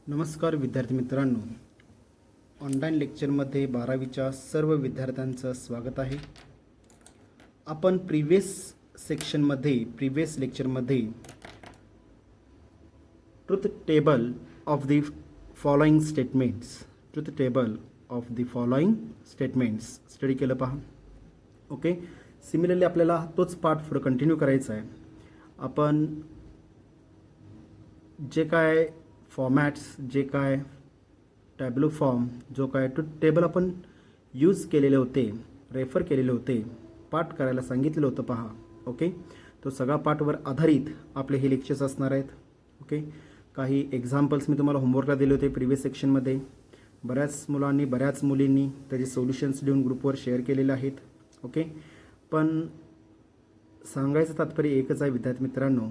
नमस्कार विद्यार्थी मित्रांनो, ऑनलाईन लेक्चरमध्ये 12वीच्या सर्व विद्यार्थ्यांचं स्वागत आहे. आपण प्रिव्हियस लेक्चरमध्ये truth table of the following statements study केलं पहा. ओके, सिमिलरली आपल्याला तोच पार्ट पुढे कंटिन्यू करायचा आहे. आपण जे काय फॉर्मॅट्स, जे काय टॅब्लो फॉर्म, जो काय ट्रुथ टेबल आपण यूज केलेले होते, रेफर केलेले होते, पाठ करायला सांगितलेलं होतं पहा. ओके, तो सगळा पाठवर आधारित आपले हे लेक्चर्स असणार आहेत. ओके, काही एक्झाम्पल्स मी तुम्हाला होमवर्कला दिले होते प्रिव्हियस सेक्शनमध्ये. बऱ्याच मुलांनी, बऱ्याच मुलींनी त्याचे सोल्युशन्स लिहून ग्रुपवर शेअर केलेले आहेत. ओके, पण सांगायचं तात्पर्य एकच आहे विद्यार्थी मित्रांनो,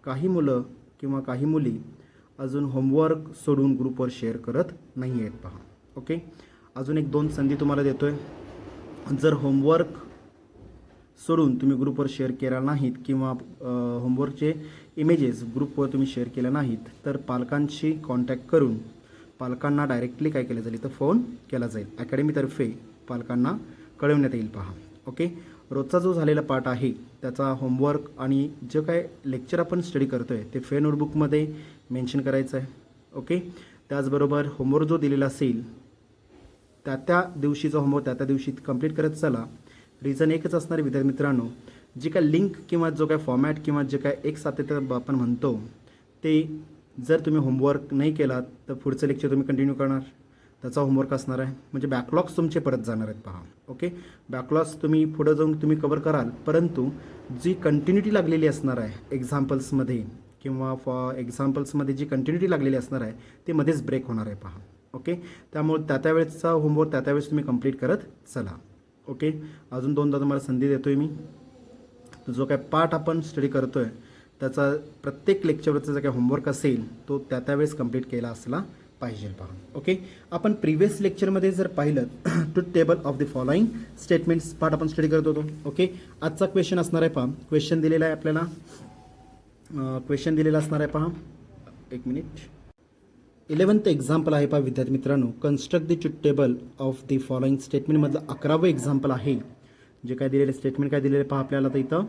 काही मुलं किंवा काही मुली अजून होमवर्क सोडून ग्रुपवर शेअर करत नाही आहेत पहा. ओके, अजून एक दोन संधी तुम्हाला देतो आहे. जर होमवर्क सोडून तुम्ही ग्रुपवर शेअर केला नाहीत किंवा होमवर्कचे इमेजेस ग्रुपवर तुम्ही शेअर केल्या नाहीत तर पालकांशी कॉन्टॅक्ट करून पालकांना डायरेक्टली काय केलं जाईल, तर फोन केला जाईल. अकॅडमीतर्फे पालकांना कळवण्यात येईल पहा. ओके, रोजचा जो झालेला पाठ आहे त्याचा होमवर्क आणि जे काय लेक्चर आपण स्टडी करतो आहे ते फेअर नोटबुकमध्ये मेन्शन करायचं आहे. ओके, त्याचबरोबर होमवर्क जो दिलेला असेल त्या दिवशीचा होमवर्क त्या दिवशी कंप्लीट करत चला. रिझन एकच असणार आहे विद्यार्थी मित्रांनो, जी काय लिंक किंवा जो काय फॉर्मॅट किंवा जे काय एक सातत्य आपण म्हणतो ते जर तुम्ही होमवर्क नाही केलात तर पुढचं लेक्चर तुम्ही कंटिन्यू करणार, त्याचा होमवर्क असणार आहे. म्हणजे बॅकलॉग्स तुमचे परत जाणार आहेत पहा. ओके, बॅकलॉग्स तुम्ही पुढं जाऊन तुम्ही कव्हर कराल, परंतु जी कंटिन्युटी लागलेली असणार आहे एक्झाम्पल्समध्ये किंवा एक्झाम्पल्समध्ये जी कंटिन्युटी लागलेली असणार आहे ते मध्येच ब्रेक होणार आहे पहा. ओके, त्यामुळे त्यावेळेसचा होमवर्क त्यावेळेस तुम्ही कंप्लीट करत चला. ओके, अजून दोनदा तुम्हाला संधी देतो आहे मी. जो काय पाठ आपण स्टडी करतो आहे त्याचा प्रत्येक लेक्चरवरचा जो काय होमवर्क असेल तो त्यावेळेस कंप्लीट केला असला पाहिजे पहा. ओके, आपण प्रिव्हियस लेक्चरमध्ये जर पाहिलं truth table of the following statements part आपण स्टडी करत होतो. ओके, आजचा क्वेश्चन असणार आहे पहा. क्वेश्चन दिलेला आहे आपल्याला, क्वेश्चन दिलेला असणार आहे पहा. एक मिनिट. 11th एक्झाम्पल आहे पहा विद्यार्थी मित्रांनो. Construct the truth table of the following स्टेटमेंटमधलं 11वं एक्झाम्पल आहे. जे काय दिलेलं स्टेटमेंट काय दिलेलं पहा आपल्याला तर इथं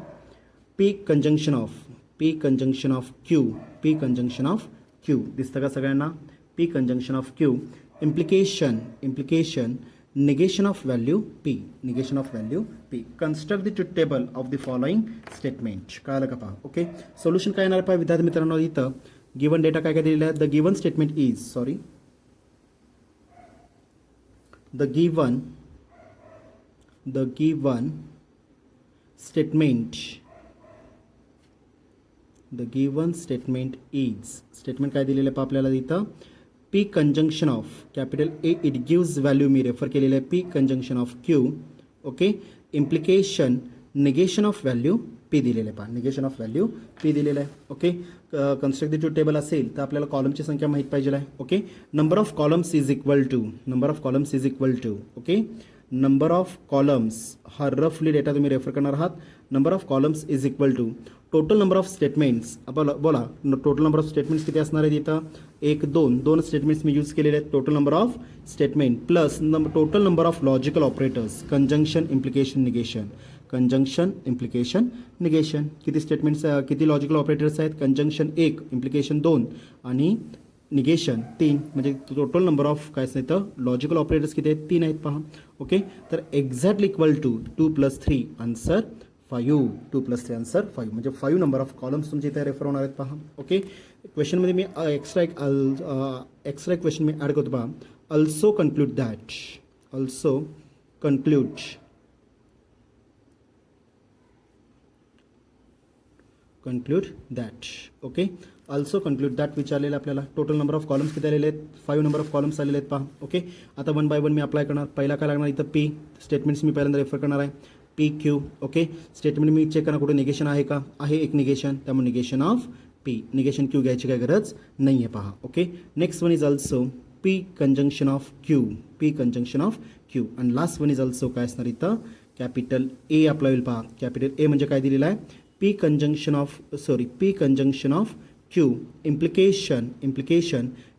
पी कंजंक्शन ऑफ क्यू दिसतं का सगळ्यांना? P conjunction of Q, implication negation of value P. Construct the truth table of the following statement. कळालं का पहा. ओके, सोल्युशन काय येणार पहा विद्यार्थी मित्रांनो. इथं गिवन डेटा काय दिलेला आहे. द गिवन स्टेटमेंट स्टेटमेंट काय दिलेलं आहे पहा आपल्याला इथं P conjunction of capital A, it gives value me refer केलेलं आहे P conjunction of Q. Okay, implication negation of value P दिलेलं आहे पहा. negation of value P दिलेलं आहे. Okay, construct the truth table असेल तर आपल्याला कॉलमची संख्या माहीत पाहिजे आहे. Okay, number of columns is equal to okay, number of columns हा रफली डेटा तुम्ही रेफर करणार आहात. Number of columns is equal to total number of statements. आपण बोला टोटल नंबर ऑफ स्टेटमेंट्स किती असणार आहेत इथं. 1 2 स्टेटमेंट्स मी यूज केलेले आहेत. Total number of statement plus total number of logical operators, conjunction implication negation. किती स्टेटमेंट्स, किती लॉजिकल ऑपरेटर्स आहेत. कंजंक्शन 1, इम्प्लिकेशन 2 आणि निगेशन 3. म्हणजे टोटल नंबर ऑफ काय असतं इथं लॉजिकल ऑपरेटर्स किती आहेत, 3 आहेत पहा. ओके, तर exactly equal to 2 + 3 answer 5. 2 + 3 answer 5. म्हणजे 5 नंबर ऑफ कॉलम्स तुमचे इथे रेफर होणार आहेत पहा. ओके, क्वेश्चनमध्ये मी एक्स्ट्रा एक क्वेश्चन मी ॲड करतो पहा. Also conclude that. Okay, also conclude that विचारलेलं आपल्याला. टोटल नंबर ऑफ कॉलम्स किती आलेले आहेत, 5 नंबर ऑफ कॉलम्स आलेले आहेत पहा. ओके, आता 1 बाय 1 मी अप्लाय करणार. पहिला काय लागणार इथं P स्टेटमेंट्स मी पहिल्यांदा रेफर करणार आहे. PQ. ओके, स्टेटमेंट मी चेक करणार कुठे निगेशन आहे का, आहे एक निगेशन, त्यामुळे negation of P. Negation Q घ्यायची काय गरज नाही आहे पहा. Okay, next one is also P conjunction of Q. आणि लास्ट वन इज ऑल्सो काय असणार इथं कॅपिटल A अप्लाय होईल पहा. कॅपिटल A म्हणजे काय दिलेलं आहे P conjunction of Q, implication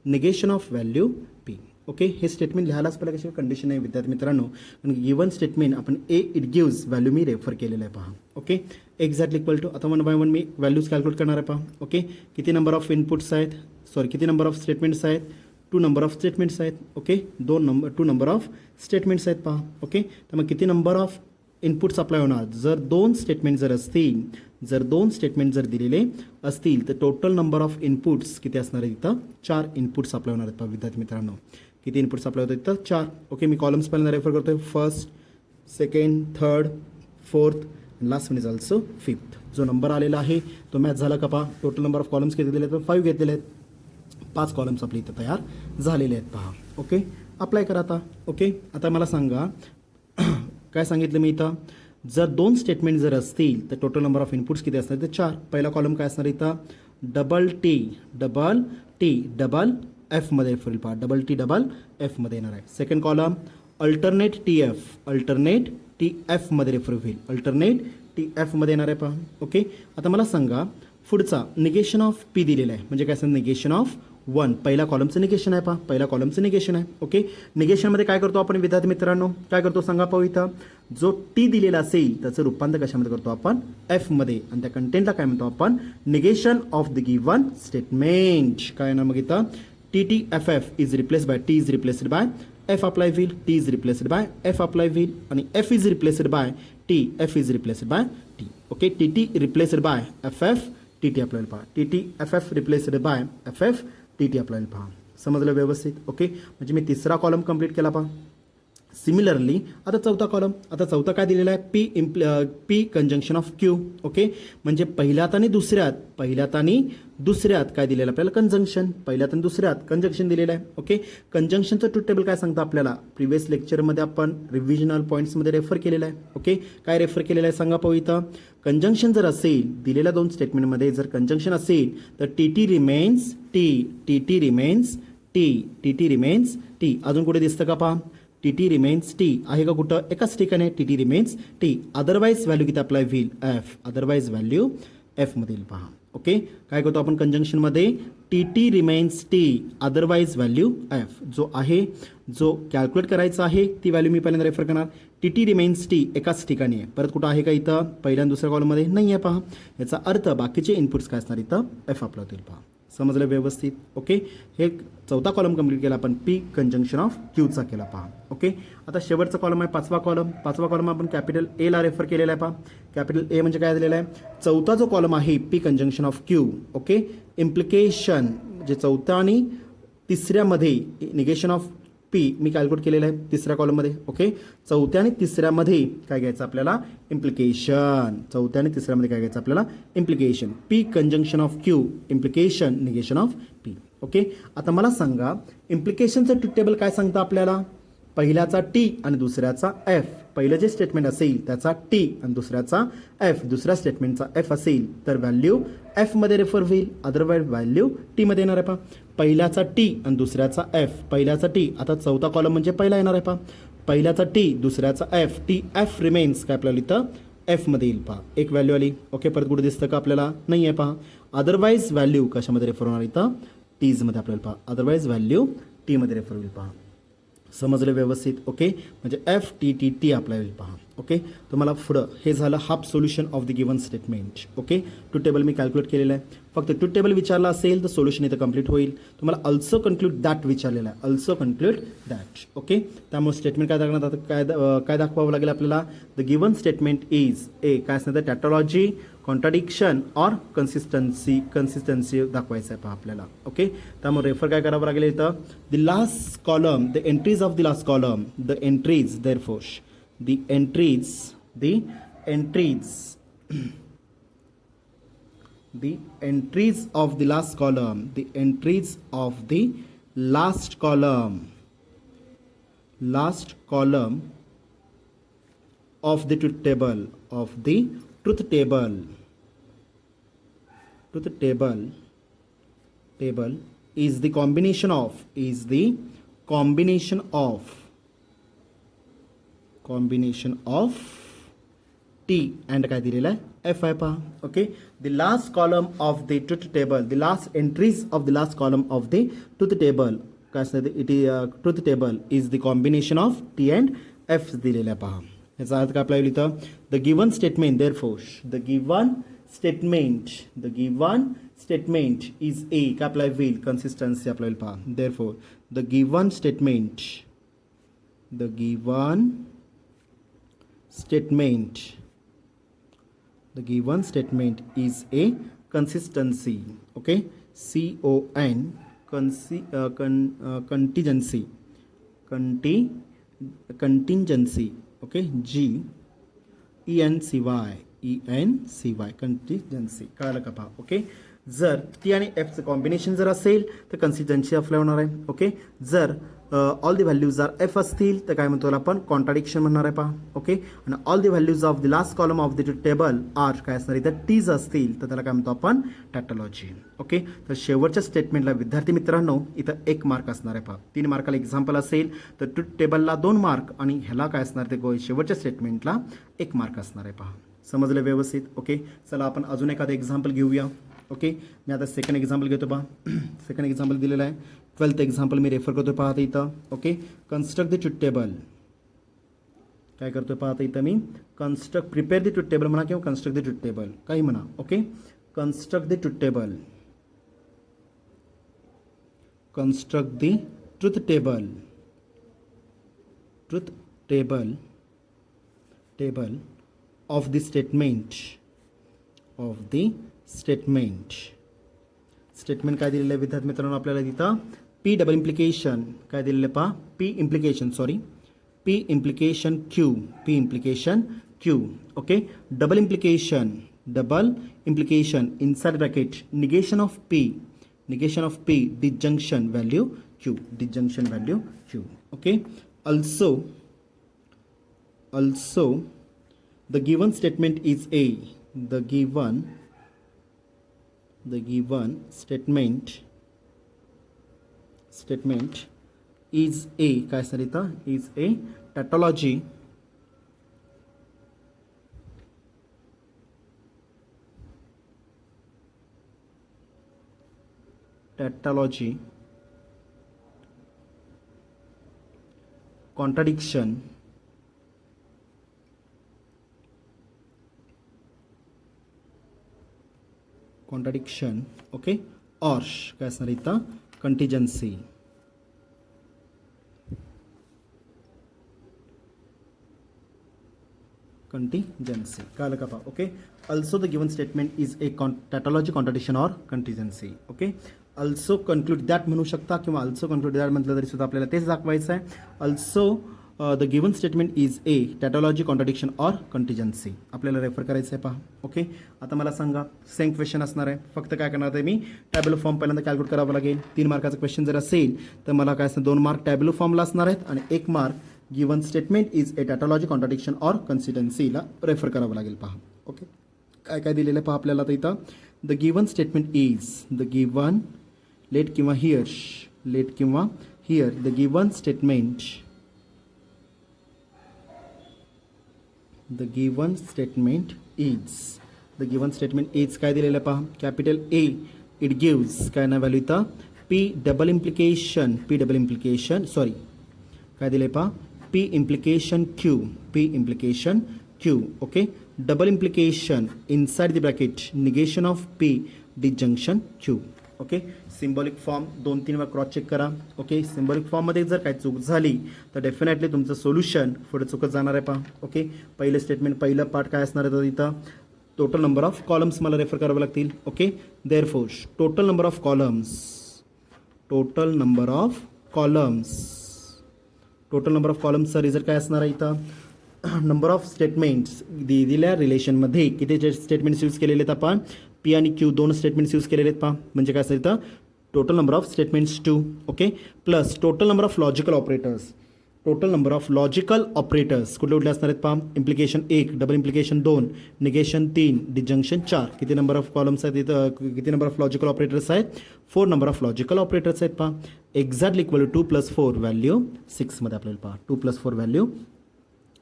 negation of value P. Okay, हे स्टेटमेंट लिहायलाच पहिला कशी कंडिशन आहे विद्यार्थी मित्रांनो, कारण गिवन स्टेटमेंट आपण ए इट गिव्स व्हॅल्यू मी रेफर केलेलं आहे पहा. ओके, एक्झॅक्टली इक्वल टू आता 1 बाय 1 मी व्हॅल्यूज कॅल्क्युलेट करणार आहे पहा. ओके, किती नंबर ऑफ इनपुट्स आहेत, किती नंबर ऑफ स्टेटमेंट्स आहेत, 2 नंबर ऑफ स्टेटमेंट्स आहेत. ओके, 2 नंबर ऑफ स्टेटमेंट्स आहेत पहा. ओके, तर मग किती नंबर ऑफ इनपुट्स अप्लाय होणार, जर 2 स्टेटमेंट जर असतील, जर 2 स्टेटमेंट जर दिलेले असतील तर टोटल नंबर ऑफ इनपुट्स किती असणार आहे इथं, 4 इनपुट्स अप्लाय होणार आहेत पहा विद्यार्थी मित्रांनो. किती इनपुट्स अप्लाय होतात इथं, 4. ओके, मी कॉलम्स पहिल्यांदा रेफर करतोय, first, second, third, fourth, last one is also fifth. जो नंबर आलेला आहे तो मॅच झाला का पहा. टोटल नंबर ऑफ कॉलम्स किती दिले आहेत, 5 घेतलेले आहेत. 5 कॉलम्स आपले इथं तयार झालेले आहेत पहा. ओके, अप्लाय करा आता. ओके, आता मला सांगा काय सांगितलं मी इथं, जर 2 स्टेटमेंट जर असतील तर टोटल नंबर ऑफ इनपुट्स किती असणार तर 4. पहिला कॉलम काय असणार इथं, डबल टी डबल एफमध्ये रेफर होईल पहा, डबल टी डबल एफमध्ये येणार आहे. सेकंड कॉलम अल्टरनेट टी एफमध्ये रेफर होईल, अल्टरनेट टी एफमध्ये येणार आहे पहा. ओके, आता मला सांगा पुढचा निगेशन ऑफ पी दिलेला आहे, म्हणजे काय असं निगेशन ऑफ 1. पहिला कॉलमचं निगेशन आहे पहा, पहिला कॉलमचं निगेशन आहे. ओके, निगेशनमध्ये काय करतो आपण विद्यार्थी मित्रांनो, काय करतो सांगा पाहू. इथं जो टी दिलेला असेल त्याचं रूपांतर कशामध्ये करतो आपण, एफमध्ये, आणि त्या कंटेंटला काय म्हणतो आपण, negation of the given statement. काय ना मग इथं T F F is replaced by T is replaced by F apply व्हील, T is replaced by F apply व्हील, आणि F is replaced by T, F is replaced by T. Okay, T replaced by F F, T apply पहा, T F F replaced by F F, T apply पहा. समजलं व्यवस्थित. Okay, म्हणजे मी तिसरा column complete केला पहा. सिमिलरली आता चौथा कॉलम, आता चौथा काय दिलेला आहे, P conjunction of Q. Okay, म्हणजे पहिल्यात आणि दुसऱ्यात काय दिलेलं आपल्याला, कंजंक्शन. पहिल्यात आणि दुसऱ्यात कंजंक्शन दिलेलं आहे. ओके, कंजंक्शनचं ट्रूथ टेबल काय सांगतं आपल्याला, प्रिव्हियस लेक्चरमध्ये आपण रिव्हिजनल पॉईंट्समध्ये रेफर केलेलं आहे. ओके, काय रेफर केलेलं आहे सांगा पाहू. इथं कंजंक्शन जर असेल, दिलेल्या 2 स्टेटमेंटमध्ये जर कंजंक्शन असेल तर टी रिमेन्स टी. अजून कुठे दिसतं का पहा, टी रिमेन्स टी आहे का कुठं, एकाच ठिकाणी T remains T. Otherwise value किती अप्लाय होईल, एफ. अदरवाईज व्हॅल्यू एफमध्ये येईल पहा. ओके, काय करतो आपण कंजंक्शनमध्ये, T remains T, otherwise value F. जो आहे, जो कॅल्क्युलेट करायचा आहे ती व्हॅल्यू मी पहिल्यांदा रेफर करणार. टी रिमेन्स टी एकाच ठिकाणी आहे, परत कुठं आहे का इथं, पहिल्या आणि दुसऱ्या कॉलममध्ये नाही आहे पहा. याचा अर्थ बाकीचे इनपुट्स काय असणार इथं, एफ अप्लाय होतील पहा. समजलं व्यवस्थित. ओके, हे चौथा कॉलम कंप्लीट केला आपण, पी कंजंक्शन ऑफ क्यूचा केला पहा. ओके, आता शेवटचा कॉलम आहे पाचवा कॉलम आपण कॅपिटल ए ला रेफर केलेला आहे पहा. कॅपिटल ए म्हणजे काय दिलेलं आहे, चौथा जो कॉलम आहे P conjunction of Q. Okay, implication म्हणजे चौथ्या आणि तिसऱ्यामध्ये निगेशन ऑफ पी मी कॅल्क्युलेट केलेलं आहे तिसऱ्या कॉलममध्ये. ओके, चौथ्या आणि तिसऱ्यामध्ये काय घ्यायचं आपल्याला, इम्प्लिकेशन. चौथ्या आणि तिसऱ्यामध्ये काय घ्यायचं आपल्याला, implication. P conjunction of Q, implication negation of P. Okay, आता मला सांगा इम्प्लिकेशनचं ट्रूथ टेबल काय सांगतं आपल्याला, पहिल्याचा टी आणि दुसऱ्याचा एफ. पहिलं जे स्टेटमेंट असेल त्याचा टी आणि दुसऱ्याचा एफ, दुसऱ्या स्टेटमेंटचा एफ असेल तर व्हॅल्यू एफमध्ये रेफर होईल, अदरवाईज व्हॅल्यू टीमध्ये येणार आहे पहा. पहिल्याचा टी आणि दुसऱ्याचा एफ, पहिल्याचा टी, आता चौथा कॉलम म्हणजे पहिला येणार आहे पहा. पहिल्याचा टी, दुसऱ्याचा एफ, टी एफ रिमेन्स काय आपल्याला इथं एफमध्ये येईल पहा. एक व्हॅल्यू आली. ओके, परत कुठे दिसतं का आपल्याला, नाही आहे पहा. अदरवाईज व्हॅल्यू कशामध्ये रेफर होणार इथं, टीजमध्ये आपल्याला पहा. अदरवाईज व्हॅल्यू टीमध्ये रेफर होईल पहा. समजलं व्यवस्थित. ओके, म्हणजे एफ टी अप्लाय होईल पहा. ओके, तुम्हाला पुढं हे झालं half solution of the given statement. Okay, truth table me calculate केलेलं आहे. फक्त ट्रूथ टेबल विचारला असेल तर सोल्युशन इथं कंप्लीट होईल. तुम्हाला अल्सो कन्क्लूड दॅट विचारलेलं आहे, अल्सो कन्क्लूड दॅट. ओके, त्यामुळे स्टेटमेंट काय दाखवणार, काय दाखवावं लागेल आपल्याला, the given statement is a काय असणार, टॅटॉलॉजी, कॉन्ट्राडिक्शन ऑर कन्सिस्टन्सी दाखवायचं आहे पहा आपल्याला. ओके, त्यामुळे रेफर काय करावं लागेल इथं, the last column, the entries of the last column, the entries therefore the entries of the last column, the entries of the last column of the truth table, is the combination of T and काय दिलेलं आहे F आहे पहा. Okay, the last column of the truth table, the last entries of the last column of the truth table काय असतं it is truth table is the combination of T and F दिलेलं आहे पहा. याचा अर्थ काय आपल्याला इथं the given statement therefore the given statement is a काय आपल्याला होईल कन्सिस्टन्सी आपल्याला पहा. Therefore the given statement is a consistency. Okay, contingency. Okay, GENCY contingency कळलं का पहा. ओके, जर टी आणि एफचं कॉम्बिनेशन जर असेल तर कन्सिस्टन्सी अप्लाय होणार आहे. ओके, जर all the values are F असतील तर काय म्हणतो आपण कॉन्ट्राडिक्शन म्हणणार आहे पहा. ओके, आणि all the values of the last column of the table are काय असणार इथं टीज असतील तर त्याला काय म्हणतो आपण टॅटॉलॉजी. ओके, तर शेवटच्या स्टेटमेंटला विद्यार्थी मित्रांनो इथं 1 मार्क असणार आहे पहा. 3 मार्काला एक्झाम्पल असेल तर ट्रुथ टेबलला 2 मार्क आणि ह्याला काय असणार ते शेवटच्या स्टेटमेंटला 1 मार्क असणार आहे पहा. समजलं व्यवस्थित. ओके, चला आपण अजून एखादं एक्झाम्पल घेऊया. ओके, मी आता सेकंड एक्झाम्पल घेतो पहा. सेकंड एक्झाम्पल दिलेलं आहे. 12th एक्झाम्पल मी रेफर करतो पाहता इथं. Okay, construct the truth table काय करतो पाहता इथं मी प्रिपेअर द ट्रुथ टेबल म्हणा किंवा कन्स्ट्रक्ट द ट्रुथ टेबल काही म्हणा. Okay, construct the truth table of the statement काय दिलेलं आहे विद्यार्थी मित्रांनो आपल्याला तिथं पी डबल इम्प्लिकेशन काय दिलेलं आहे पहा. P implication Q. Okay, double implication inside bracket negation of P disjunction value Q. Okay, also the given statement is A. The given statement is A. काय असणार इथं is a tautology contradiction okay, or काय असणार इथं contingency. कळलं का पहा. Okay, also the given statement is a tautology contradiction or contingency. Okay, also conclude that म्हणू शकता किंवा अल्सो कन्क्लूड दॅट म्हटलं तरी सुद्धा आपल्याला तेच दाखवायचं आहे. Also the given statement is a tautology contradiction or contingency आपल्याला रेफर करायचं आहे पहा. ओके, आता मला सांगा सेम क्वेश्चन असणार आहे. फक्त काय करणार आहे मी टॅब्लो फॉर्म पहिल्यांदा कॅल्क्युलेट करावं लागेल. 3 मार्काचा क्वेश्चन जर असेल तर मला काय असणार 2 मार्क टॅब्लो फॉर्मला असणार आहेत आणि 1 mark given statement is a tautology contradiction or कंसिस्टन्सीला रेफर करावं लागेल पहा. ओके, काय काय दिलेलं आहे पहा आपल्याला तर इथं the given statement is the given let किंवा here the given statement is काय दिलेलं आहे पहा कॅपिटल ए. इट गिव्स काय ना व्हॅल्यू इथं पी डबल इम्प्लिकेशन काय दिले पहा P implication Q. Okay, double implication inside the bracket negation of P disjunction Q. Okay, symbolic form 2-3 वेळा क्रॉस चेक करा. ओके, सिम्बॉलिक फॉर्ममध्ये जर काही चूक झाली तर डेफिनेटली तुमचं सोल्युशन पुढे चुकत जाणार आहे पहा. ओके, पहिलं स्टेटमेंट पहिलं पार्ट काय असणार आहे तर इथं टोटल नंबर ऑफ कॉलम्स मला रेफर करावे लागतील. Okay, therefore total number of कॉलम्सचा रिझल्ट काय असणार आहे इथं नंबर ऑफ स्टेटमेंट्स दिलेल्या रिलेशनमध्ये किती स्टेटमेंट्स यूज केलेले आहेत आपण पी आणि क्यू 2 स्टेटमेंट्स यूज केलेले आहेत पहा. म्हणजे काय असेल इथं total number of statements 2. Okay, plus total number of logical operators कुठले असणार आहेत पहा implication 1 double implication 2 negation 3 disjunction 4. किती नंबर ऑफ कॉलम्स आहेत इथं किती नंबर ऑफ लॉजिकल ऑपरेटर्स आहेत 4 नंबर ऑफ लॉजिकल ऑपरेटर्स आहेत पहा. एक्झॅक्टली इक्वल 2 + 4 व्हॅल्यू 6 मध्ये आपल्याला पहा 2 + 4 व्हॅल्यू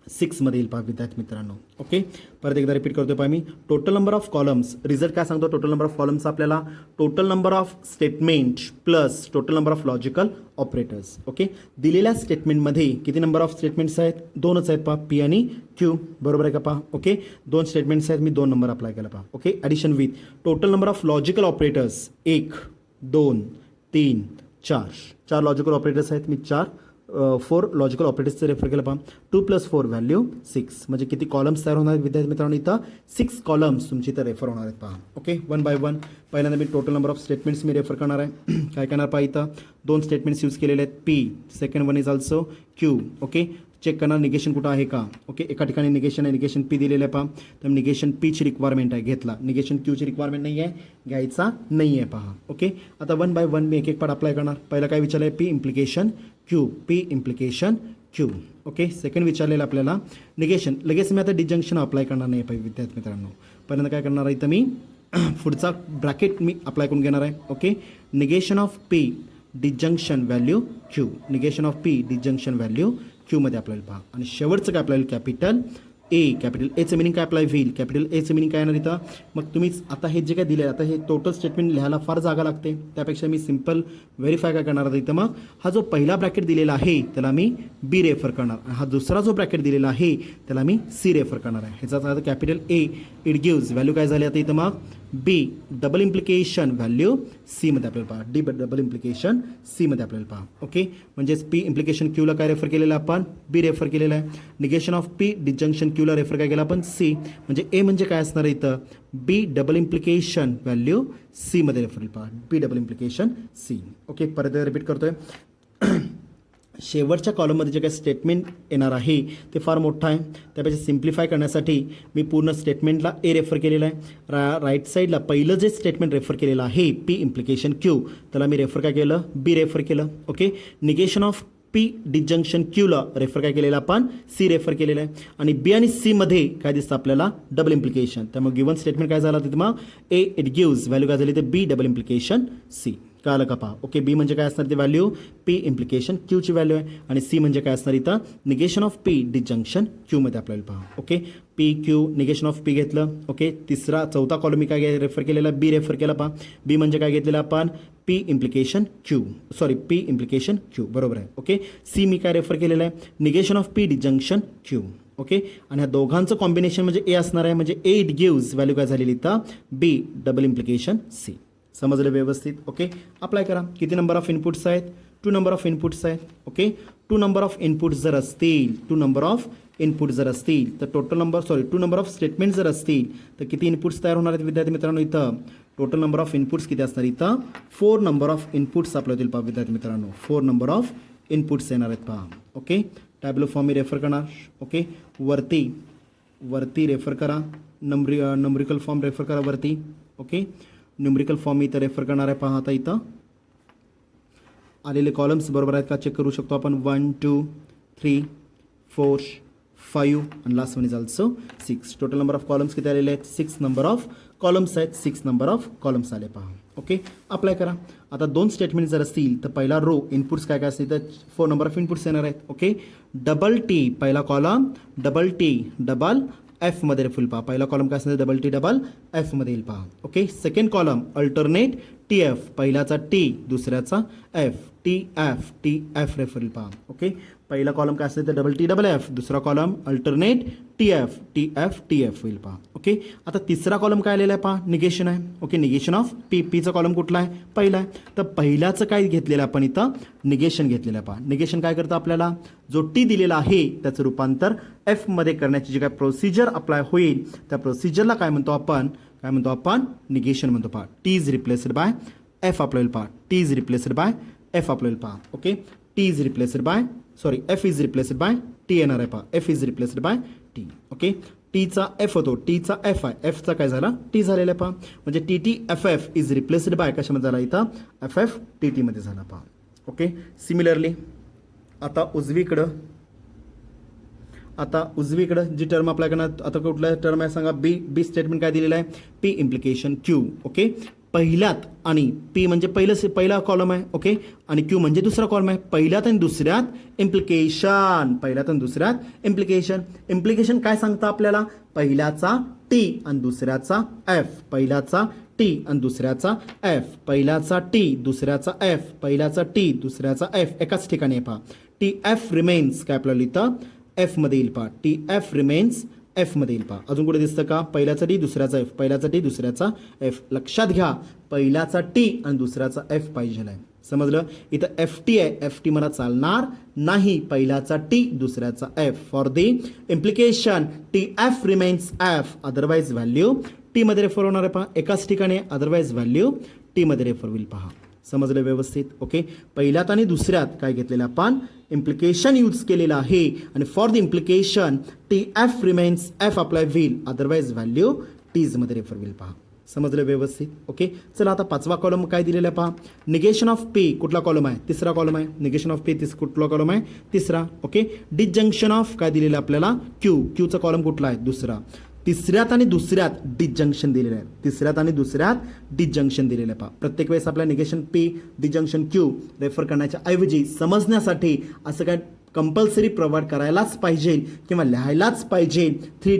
6मध्ये येईल पहा विद्यार्थी मित्रांनो. ओके, परत एकदा रिपीट करतोय पहा मी. Total number of columns, result काय सांगतो टोटल नंबर ऑफ कॉलम्स आपल्याला, total number of statement plus total number of logical operators. Okay, दिलेल्या स्टेटमेंटमध्ये किती नंबर ऑफ स्टेटमेंट्स आहेत, 2च आहेत पहा, पी आणि क्यू. बरोबर आहे का पहा. ओके, 2 स्टेटमेंट्स आहेत, मी 2 नंबर अप्लाय केला पहा. Okay, addition with total number of logical operators 1 2 3 4 logical operators आहेत, मी 4 लॉजिकल ऑपरेटर्सचं रेफर केलं पहा. 2 + 4 व्हॅल्यू 6, म्हणजे किती कॉलम्स तयार होणार आहेत विद्यार्थी मित्रांनो, इथं 6 कॉलम्स तुमची इथं रेफर होणार आहेत पहा. ओके, 1 बाय 1 पहिल्यांदा मी टोटल नंबर ऑफ स्टेटमेंट्स मी रेफर करणार आहे. काय करणार पहा, इथं 2 स्टेटमेंट्स यूज केलेले आहेत, P, second one is also Q. Okay, check करणार निगेशन कुठं आहे का. ओके, एका ठिकाणी निगेशन आहे, निगेशन पी दिलेलं आहे पहा, तर निगेशन पीची रिक्वायरमेंट आहे, घेतला. निगेशन क्यूची रिक्वायरमेंट नाही आहे, घ्यायचा नाही आहे पहा. ओके, आता 1 बाय 1 मी एक एक पार्ट अप्लाय करणार. पहिला काय विचारलं आहे, P implication Q, P implication Q. Okay, second विचारलेलं आपल्याला निगेशन, लगेच मी आता डिजंक्शन अप्लाय करणार नाही पाहिजे विद्यार्थी मित्रांनो. पहिल्यांदा काय करणार आहे, इथं मी पुढचा ब्रॅकेट मी अप्लाय करून घेणार आहे. Okay, negation of P disjunction value Q, negation of P disjunction value क्यूमध्ये आपल्याला पहा. आणि शेवटचं काय आपल्याला कॅपिटल ए, कॅपिटल एचं मिनिंग काय अप्लाय होईल, कॅपिटल एचं मिनिंग काय येणार इथं. मग तुम्हीच आता हे जे काय दिले, आता हे टोटल स्टेटमेंट लिहायला फार जागा लागते, त्यापेक्षा मी सिम्पल व्हेरीफाय काय करणार आहे इथं. मग हा जो पहिला ब्रॅकेट दिलेला आहे त्याला मी बी रेफर करणार, हा दुसरा जो ब्रॅकेट दिलेला आहे त्याला मी सी रेफर करणार आहे. ह्याचा आता capital A it gives value काय झाली आता इथं, मग बी डबल इम्प्लिकेशन व्हॅल्यू सीमध्ये आपल्याला पहा, डी डबल इम्प्लिकेशन सीमध्ये आपल्याला पहा. ओके, म्हणजेच पी इम्प्लिकेशन क्यूला काय रेफर केलेलं आहे आपण, बी रेफर केलेलं आहे. निगेशन ऑफ पी डिजंक्शन क्यूला रेफर काय केलं आपण, सी. म्हणजे ए म्हणजे काय असणार आहे इथं, बी डबल इम्प्लिकेशन व्हॅल्यू सीमध्ये रेफर पहा, बी डबल इम्प्लिकेशन सी. ओके, परत रिपीट करतोय. शेवटच्या कॉलममध्ये जे काही स्टेटमेंट येणार आहे ते फार मोठं आहे, त्यापेक्षा सिम्प्लिफाय करण्यासाठी मी पूर्ण स्टेटमेंटला ए रेफर केलेलं आहे. राईट साईडला पहिलं जे स्टेटमेंट रेफर केलेलं आहे पी इम्प्लिकेशन क्यू, त्याला मी रेफर काय केलं, बी रेफर केलं. Okay, negation of P disjunction क्यूला रेफर काय केलेलं आपण, सी रेफर केलेलं आहे. आणि बी आणि सीमध्ये काय दिसतं आपल्याला, डबल इम्प्लिकेशन. त्यामुळे गिवन स्टेटमेंट काय झालं तिथं, मग ए इट गिव्ज व्हॅल्यू काय झाली, तर बी डबल इम्प्लिकेशन सी. कळालं का पहा. ओके, बी म्हणजे काय असणार ते व्हॅल्यू, पी इम्प्लिकेशन क्यूची व्हॅल्यू आहे. आणि सी म्हणजे काय असणार इथं, निगेशन ऑफ पी डिजंक्शन क्यूमध्ये आपल्याला पहा. Okay, P Q negation of P घेतलं. ओके, चौथा कॉलम मी काय रेफर केलेला, बी रेफर केला पहा. बी म्हणजे काय घेतलेलं आपण, P implication Q, sorry P implication Q, बरोबर आहे. ओके, सी मी काय रेफर केलेलं आहे, negation of P disjunction Q. Okay, आणि ह्या दोघांचं कॉम्बिनेशन म्हणजे ए असणार आहे, म्हणजे ए इट गिव्ज व्हॅल्यू काय झालेली इथं, बी डबल इम्प्लिकेशन सी. समजलं व्यवस्थित. ओके, अप्लाय करा. किती नंबर ऑफ इनपुट्स आहेत, 2 नंबर ऑफ इनपुट्स आहेत. ओके, 2 नंबर ऑफ इनपुट्स जर असतील, 2 नंबर ऑफ इनपुट जर असतील तर total number 2 number of statement जर असतील तर किती इनपुट्स तयार होणार आहेत विद्यार्थी मित्रांनो, इथं टोटल नंबर ऑफ इनपुट्स किती असणार, इथं 4 नंबर ऑफ इनपुट्स आपल्या होतील पहा विद्यार्थी मित्रांनो, 4 नंबर ऑफ इनपुट्स येणार आहेत पहा. ओके, टॅब्लो फॉर्म मी रेफर करणार. ओके, वरती रेफर करा, नंबरिकल फॉर्म रेफर करा वरती. ओके, न्यूमरिकल फॉर्म इथं रेफर करणार आहे पहा. आता इथं आलेले कॉलम्स बरोबर आहेत का चेक करू शकतो आपण. 1 2 3 4 5 आणि last one is also 6. Total number of columns किती आलेले आहेत, 6 नंबर ऑफ कॉलम्स आहेत, 6 नंबर ऑफ कॉलम्स आले पहा. ओके, अप्लाय करा. आता 2 स्टेटमेंट जर असतील तर पहिला रो इनपुट्स काय काय असतील तर 4 नंबर ऑफ इनपुट्स येणार आहेत. ओके, डबल टी पहिला कॉलम, डबल टी डबल एफमध्ये रेफर पहा. पहिला कॉलम काय असणार, डबल टी डबल एफमध्ये येईल पहा. Okay, second column alternate T F, पहिल्याचा टी दुसऱ्याचा एफ, टी एफ रेफर पहा. ओके, पहिला कॉलम काय असेल तर डबल टी डबल एफ, दुसरा कॉलम अल्टरनेट टी एफ होईल पहा. ओके, आता तिसरा कॉलम काय आलेला आहे पहा, निगेशन आहे. ओके, निगेशन ऑफ पी, पीचा कॉलम कुठला आहे, पहिला आहे. तर पहिल्याचं काय घेतलेलं आपण इथं, निगेशन घेतलेलं आहे पहा. निगेशन काय करतं आपल्याला, जो टी दिलेला आहे त्याचं रूपांतर एफमध्ये करण्याची जी काय प्रोसिजर अप्लाय होईल त्या प्रोसिजरला काय म्हणतो आपण, निगेशन म्हणतो पहा. T is replaced by F आपल्याला पहा, T is replaced by F आपल्याला पहा. Okay, T is replaced by F is replaced by T येणार आहे पहा, F is replaced by T. Okay, टीचा एफ होतो, टीचा एफ आहे, एफचा काय झाला, टी झालेला आहे पहा. म्हणजे T T F F is replaced bye कशामध्ये झाला इथं, एफ एफ टी टीमध्ये झाला पहा. ओके, सिमिलरली आता उजवीकडं जी टर्म अप्लाय करणार, आता कुठलं टर्म आहे सांगा, बी स्टेटमेंट काय दिलेलं आहे, पी इम्प्लिकेशन क्यू. ओके, पहिल्यात आणि पी म्हणजे पहिला कॉलम आहे, ओके, आणि क्यू म्हणजे दुसरा कॉलम आहे. पहिल्यात आणि दुसऱ्यात इम्प्लिकेशन, पहिल्यात आणि दुसऱ्यात इम्प्लिकेशन. इम्प्लिकेशन काय सांगतं आपल्याला? पहिल्याचा टी आणि दुसऱ्याचा एफ, पहिल्याचा टी आणि दुसऱ्याचा एफ, पहिल्याचा टी दुसऱ्याचा एफ, पहिल्याचा टी दुसऱ्याचा एफ, एकाच ठिकाणी पहा. टी एफ रिमेन्स काय आपल्याला इथं एफमध्ये येईल पहा. टी एफ रिमेन्स एफमध्ये येईल पहा. अजून कुठे दिसतं का? पहिल्याचा टी दुसऱ्याचा एफ, पहिल्याचा टी दुसऱ्याचा एफ. लक्षात घ्या, पहिल्याचा टी आणि दुसऱ्याचा एफ पाहिजे आहे. समजलं? इथं एफ टी आहे, एफ टी मला चालणार नाही. पहिल्याचा टी दुसऱ्याचा F. For the implication T F remains F, otherwise value T मध्ये रेफर होणार आहे पहा. एकाच ठिकाणी अदरवाईज व्हॅल्यू टी मध्ये रेफर होईल पहा. समजलं व्यवस्थित? ओके. पहिल्यात आणि दुसऱ्यात काय घेतलेलं आपण? इम्प्लिकेशन यूज केलेलं आहे. आणि for the implication T F remains F apply wheel, otherwise value Ts मध्ये रेफर होईल पहा. समजलं व्यवस्थित? ओके. चला आता पाचवा कॉलम काय दिलेला आहे पहा. निगेशन ऑफ पी कुठला कॉलम आहे? तिसरा कॉलम आहे. निगेशन ऑफ पी कुठला कॉलम आहे? तिसरा. ओके. डिसजंक्शन ऑफ काय दिलेलं आपल्याला? क्यू, क्यूचा कॉलम कुठला आहे? दुसरा. तिसऱ्यात आणि दुसऱ्यात डिसजंक्शन दिलेलं आहे. तिसऱ्यात आणि दुसऱ्यात डिसजंक्शन दिलेलं आहे पहा. प्रत्येक वेळेस आपल्या negation P disjunction Q refer करण्याच्या ऐवजी समजण्यासाठी असं काय कंपल्सरी प्रोव्हाइड करायलाच पाहिजे किंवा लिहायलाच पाहिजे. थ्री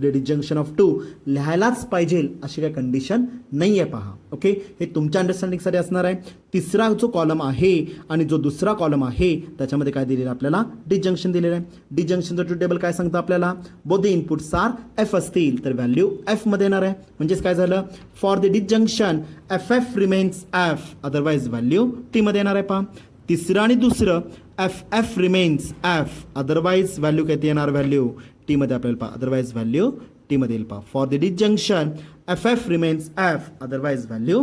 डिसजंक्शन ऑफ टू लिहायलाच पाहिजे अशी काही कंडिशन नाही आहे पहा. ओके. हे तुमच्या अंडरस्टँडिंगसाठी असणार आहे. तिसरा जो कॉलम आहे आणि जो दुसरा कॉलम आहे त्याच्यामध्ये काय दिलेलं आपल्याला? डिसजंक्शन दिलेलं आहे. डिसजंक्शनचं ट्रूथ टेबल काय सांगतं आपल्याला? Both the inputs are F असतील तर व्हॅल्यू एफ मध्ये येणार आहे. म्हणजेच काय झालं? For the disjunction F F remains F, otherwise value T मध्ये येणार आहे पहा. तिसरं आणि दुसरं F F remains F, otherwise value काय येणार? व्हॅल्यू टी मध्ये आपल्याला पहा, अदरवाईज व्हॅल्यू टी मध्ये येईल पहा. For the disjunction F F remains F, otherwise value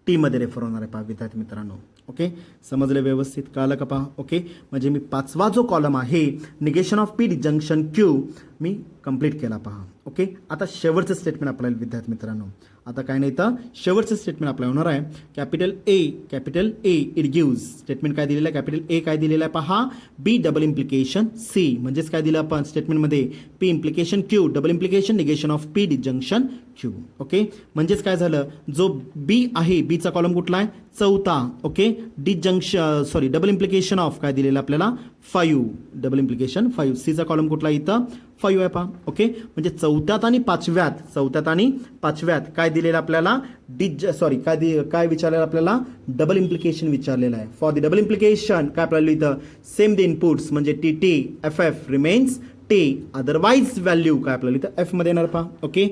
T मध्ये रेफर होणार आहे पहा विद्यार्थी मित्रांनो. ओके. समजले व्यवस्थित? कळलं का पहा? ओके. म्हणजे मी पाचवा जो कॉलम आहे negation of P disjunction Q me complete केला पहा. ओके. आता शेवटचं स्टेटमेंट आपल्याला विद्यार्थी मित्रांनो, आता काय नाही तर शेवटचं स्टेटमेंट आपल्याला होणार आहे capital A it gives. Statement काय दिलेलं आहे? कॅपिटल ए काय दिलेलं आहे पहा? बी डबल इम्प्लिकेशन सी. म्हणजेच काय दिलं आपण स्टेटमेंटमध्ये? P implication Q, double implication negation of P disjunction Q. Okay. म्हणजेच काय झालं? जो बी आहे, बीचा कॉलम कुठला आहे? चौथा. ओके. डबल इम्प्लिकेशन ऑफ काय दिलेलं आपल्याला? 5. Double implication 5. सीचा कॉलम कुठला इथं? 5 आहे पहा. ओके. म्हणजे चौथ्यात आणि पाचव्यात काय दिलेलं आपल्याला? काय विचारलेलं आपल्याला? डबल इम्प्लिकेशन विचारलेलं आहे. फॉर द डबल इम्प्लिकेशन काय आपल्याला इथं? सेम द इनपुट्स म्हणजे T T F F remains T, otherwise value काय आपल्याला इथं एफ मध्ये येणार पहा. ओके.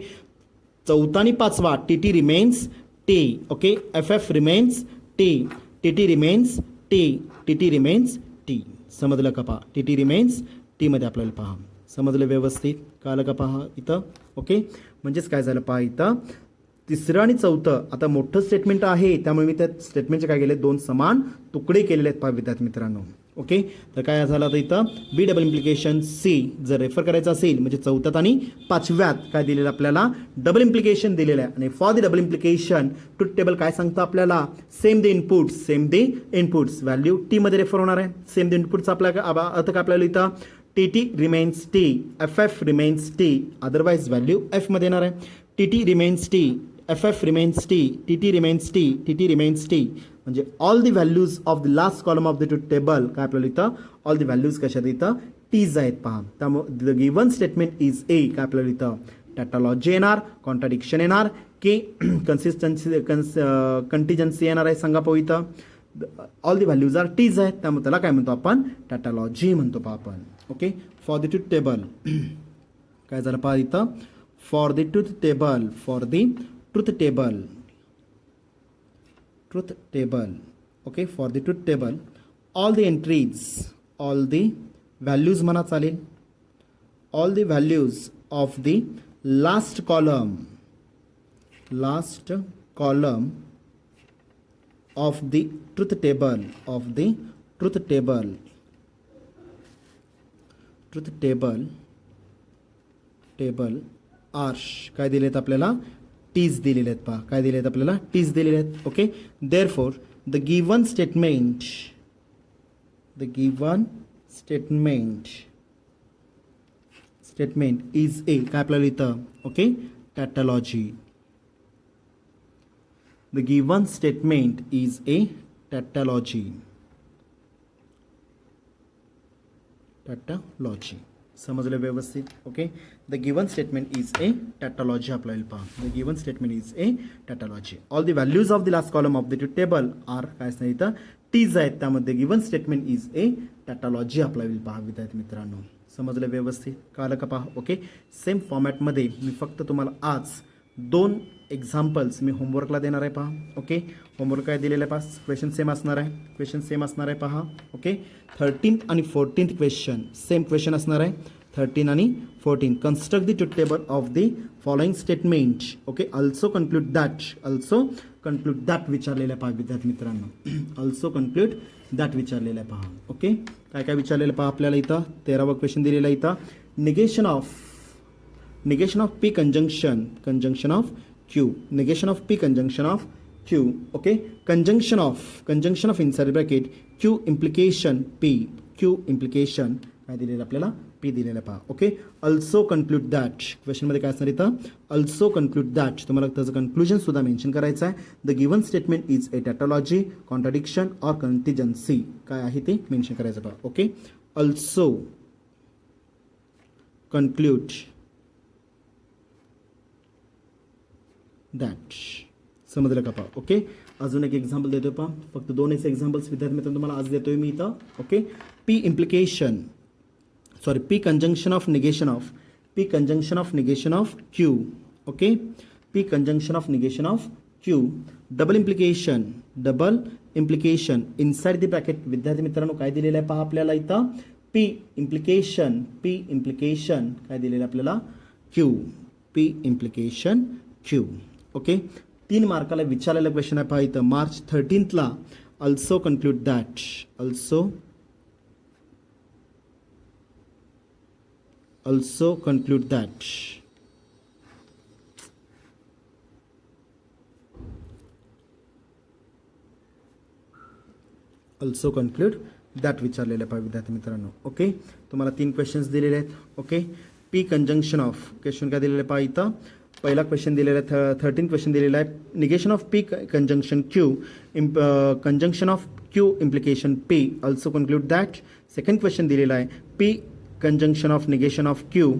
चौथा आणि पाचवा T T remains T. Okay. F F remains T, T T remains T, T T remains T. समजलं का पहा? टी टी रिमेन्स टी मध्ये आपल्याला पहा. समजलं व्यवस्थित? कळलं का पहा इथं? ओके. म्हणजेच काय झालं पहा इथं? तिसरं आणि चौथं आता मोठं स्टेटमेंट आहे त्यामुळे मी त्या स्टेटमेंटचे काय केले? 2 समान तुकडे केलेले आहेत पहा विद्यार्थी मित्रांनो. ओके. तर काय झालं आता इथं? बी डबल इम्प्लिकेशन सी जर रेफर करायचं असेल म्हणजे चौथ्यात आणि पाचव्यात काय दिलेलं आपल्याला? डबल इम्प्लिकेशन दिलेलं आहे. आणि for the double implication truth table काय सांगतं आपल्याला? Same the inputs value T मध्ये रेफर होणार आहे. सेम द इनपुट्सचा आपला अर्थ काय आपल्याला इथं? T T remains T, F F remains T, otherwise value F मध्ये येणार आहे. T T remains T, F F remains T, T T remains T, T T remains T. म्हणजे all the values of the last column of the truth table काय आपल्याला इथं? All the values कशात इथं? Tease आहेत पहा. त्यामुळे the given statement is a काय आपल्याला इथं? टॅटॉलॉजी येणार, कॉन्ट्राडिक्शन येणार की कंटिजन्सी येणार आहे सांगा पाहू इथं? All the values are Ts आहेत त्यामुळे त्याला काय म्हणतो आपण? टॅटॉलॉजी म्हणतो पहा आपण. Okay. For the truth table काय झालं पहा इथं? For the truth table okay. For the truth table all the entries, all the values म्हणा चालेल, all the values of the last column of the truth table are काय दिलेत आपल्याला? Ts दिलेले आहेत पहा. काय दिलेत आपल्याला? टीज दिलेले आहेत. Okay. Therefore the given statement is a काय आपल्याला इथं? Okay. Tautology. The given statement is a tautology. Tautology समजलं व्यवस्थित. Okay, the given statement is a tautology. आपल्याला पहा, the given statement is a tautology. All the values of the last column of the table are काय सांगितलं, Ts आहेत, त्यामध्ये given statement is a tautology आपल्याला पहा विद्यार्थी मित्रांनो. समजलं व्यवस्थित, कळलं का पहा. ओके, सेम फॉर्मॅटमध्ये मी फक्त तुम्हाला आज 2 एक्झाम्पल्स मी होमवर्कला देणार आहे पहा. ओके, होमवर्क काय दिलेलं आहे पहा, क्वेश्चन सेम असणार आहे, क्वेश्चन सेम असणार आहे पहा. ओके, 13th आणि 14th क्वेश्चन सेम क्वेश्चन असणार आहे. 13 आणि 14. Construct the truth table of the following statement. Okay, also conclude that विचारलेलं आहे पहा विद्यार्थी मित्रांनो. ऑल्सो कन्क्लूड दॅट विचारलेलं आहे पहा. ओके, काय काय विचारलेलं पहा आपल्याला इथं. 13वा क्वेश्चन दिलेला आहे इथं. Negation of P conjunction of Q. Negation of P conjunction of Q. Okay, conjunction of inside bracket Q implication P. Q implication काय दिलेलं आपल्याला, P दिलेलं पहा. ओके, ऑल्सो कन्क्लूड दॅट क्वेश्चनमध्ये काय असणार इथं, ऑल्सो कन्क्लूड दॅट तुम्हाला त्याचं कन्क्लुजन सुद्धा मेन्शन करायचं आहे. The given statement is a tautology, contradiction or contingency काय आहे ते मेन्शन करायचं पहा. Okay, also conclude that. समजलं का पहा. ओके, अजून एक एक्झाम्पल देतोय पहा, फक्त 2 एक्झाम्पल्स विद्यार्थी मित्रांनो तुम्हाला आज देतोय मी इथं. Okay, P conjunction of negation of Q. Okay, P conjunction of negation of Q. Double implication inside the bracket विद्यार्थी मित्रांनो काय दिलेलं आहे पहा आपल्याला इथं, P implication काय दिलेलं आहे आपल्याला, Q. P implication Q. Okay, 3 मार्काला विचारलेला क्वेश्चन आहे पहा इथं, March 13th ला. Also conclude that, also conclude that. Also conclude that विचारलेलं आहे पहा विद्यार्थी मित्रांनो. ओके, तुम्हाला 3 क्वेश्चन्स दिलेले आहेत. Okay, P conjunction of question काय दिलेलं आहे पहा इथं. पहिला क्वेश्चन दिलेला आहे, 13 क्वेश्चन दिलेला आहे. Negation of P conjunction Q, conjunction of Q implication P, also conclude that. Second question दिलेला आहे, P conjunction of negation of Q,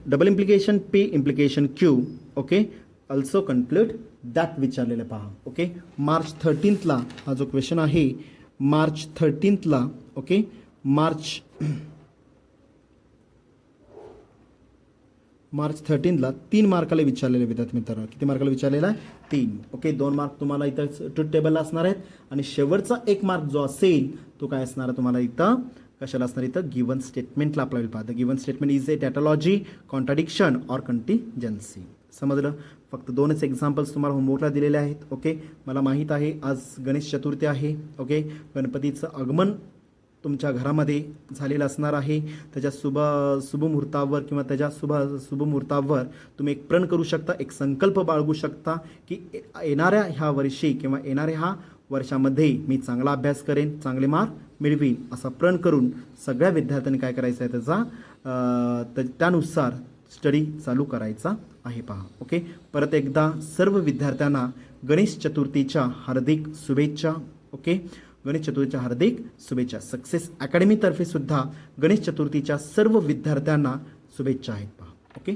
double implication P implication Q. Okay, also conclude that विचारलेलं पहा. Okay, March 13th ला हा जो question आहे, March 13th ला. Okay, March 13th 3 मार्काला विचारलेले विद्यार्थी मित्रांनो. किती मार्काला विचारलेला आहे, 3. ओके, 2 मार्क तुम्हाला इथं ट्रूथ टेबलला असणार आहेत आणि शेवटचा 1 मार्क जो असेल तो काय असणार आहे तुम्हाला इथं, कशाला असणार इथं, गिवन स्टेटमेंटला आपल्याला पाहता. Given statement is a tautology, contradiction or contingency. समजलं, फक्त 2च एक्झाम्पल्स तुम्हाला होमवर्कला दिलेले आहेत. ओके, मला माहीत आहे आज गणेश चतुर्थी आहे. ओके, गणपतीचं आगमन तुमच्या घरामध्ये झालेलं असणार आहे. त्याच्या शुभमुहूर्तावर किंवा त्याच्या शुभमुहूर्तावर तुम्ही एक प्रण करू शकता, एक संकल्प बाळगू शकता की येणाऱ्या ह्या वर्षी किंवा येणाऱ्या ह्या वर्षामध्ये मी चांगला अभ्यास करेन, चांगले मार्क मिळवीन, असा प्रण करून सगळ्या विद्यार्थ्यांनी काय करायचं आहे त्यानुसार स्टडी चालू करायचा आहे पहा. ओके, परत एकदा सर्व विद्यार्थ्यांना गणेश चतुर्थीच्या हार्दिक शुभेच्छा. ओके, गणेश चतुर्थीच्या हार्दिक शुभेच्छा. सक्सेस अकॅडमीतर्फे सुद्धा गणेश चतुर्थीच्या सर्व विद्यार्थ्यांना शुभेच्छा आहेत पहा. ओके.